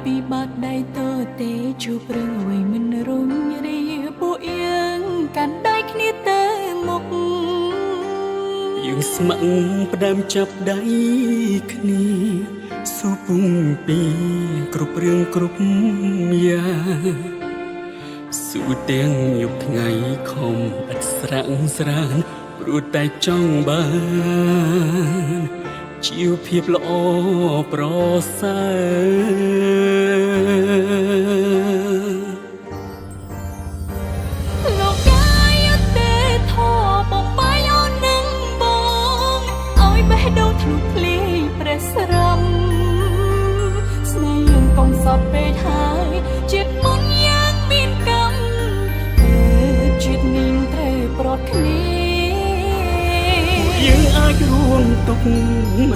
ពីបាត់ដៃតទេជួបរឿងអ្វីមិនរុញរាពួកយើងកាន់ដៃគ្នាទៅមុខយើងស្ម័គ្រផ្ដើមចាប់ដៃគ្នាស៊ូពុំពីគ្រប់រឿងគ្រប់យ៉ាងស៊ូទាំងយប់ថ្ងៃខំឥតស្រាំងស្រានព្រោះតែចង់បានជីវភាពល្អប្រសើរលោកកាយទេធបំបាយអូននឹងបងឲ្យបេះដូងធ្លុះធ្លាយព្រះស្រមស្នេហ៍យើងកុំសត់ពេកហើយជាតិមុនយ៉ាងមានកម្មជាតិនេះត្រូវប្រត់គ្នាយើងអាចរួមទុក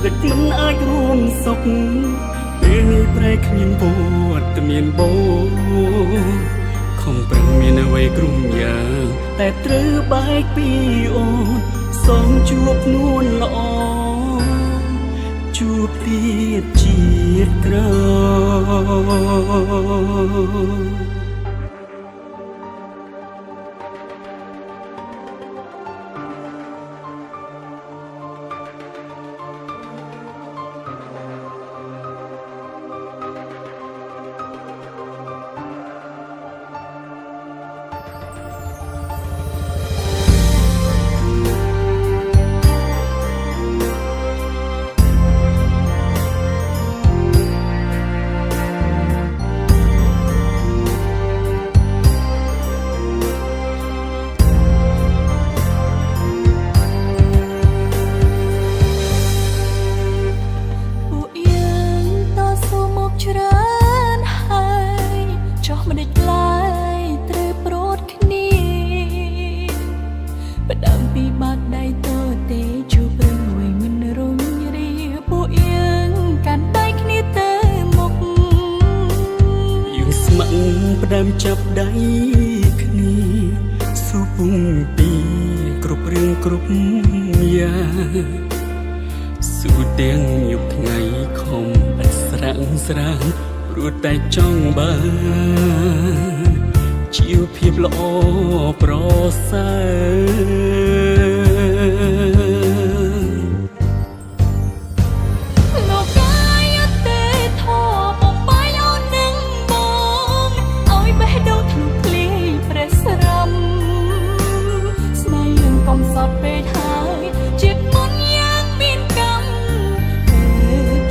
មិនអាចរួមសុខពេលនេះប្រែគ្មានពតមានបោខំប្រឹងមានអ្វីគ្រប់យ៉ាងតែត្រូវបែកពីអូនសងជួបនួនល្អជួបទៀតជាតិក្រោយពីបាត់ដៃតទេជួបរឿងអ្វីមិនរុញរាពួកយើងកាន់ដៃគ្នាទៅមុខយើងស្ម័គ្រផ្ដើមចាប់ដៃគ្នាស៊ូពុំពីគ្រប់រឿងគ្រប់យ៉ាងស៊ូទាំងយប់ថ្ងៃខំឥតស្រាំងស្រានព្រោះតែចង់បានជីវភាពល្អប្រសើរលោកកាយទេធបំបាយអូននឹងបងឲ្យបេះដូងធ្លុះធ្លាយព្រះស្រមស្នេហ៍យើងកុំសត់ពេកហើយជាតិមុនយ៉ាងមានកម្ម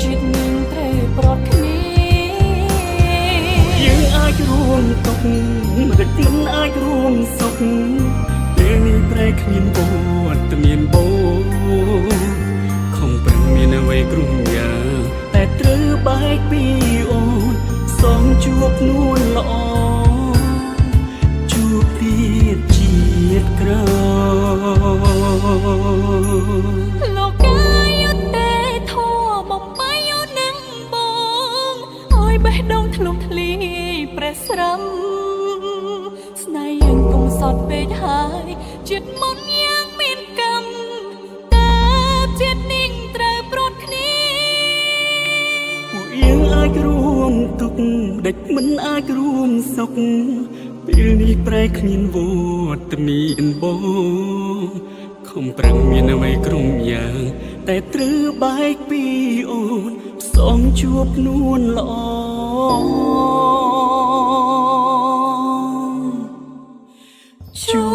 ជាតិនេះត្រូវប្រត់គ្នាយើងអាចរួមទុកមិនអាចរួមសុខពេលនេះប្រែគ្មានពតមានបោខំប្រឹងមានអ្វីគ្រប់យ៉ាងតែត្រូវបែកពីអូនសងជួបនួនល្អជួបទៀតជាតិក្រោយលោកកាយទេធបំបាយអូននឹងបងឲ្យបេះដូងធ្លុះធ្លាយព្រះស្រមស្នេហ៍យើងកុំសត់ពេកហើយជាតិមុនយ៉ាងមានកម្មតែជាតិនេះត្រូវប្រត់គ្នាពួកយើងអាចរួមទុកមិនអាចរួមសុខពេលនេះប្រែគ្មានវត្តមានបងខំប្រឹងមានអ្វីគ្រប់យ៉ាងតែត្រូវបែកពីអូនផ្សំជួបនួនល្អជួ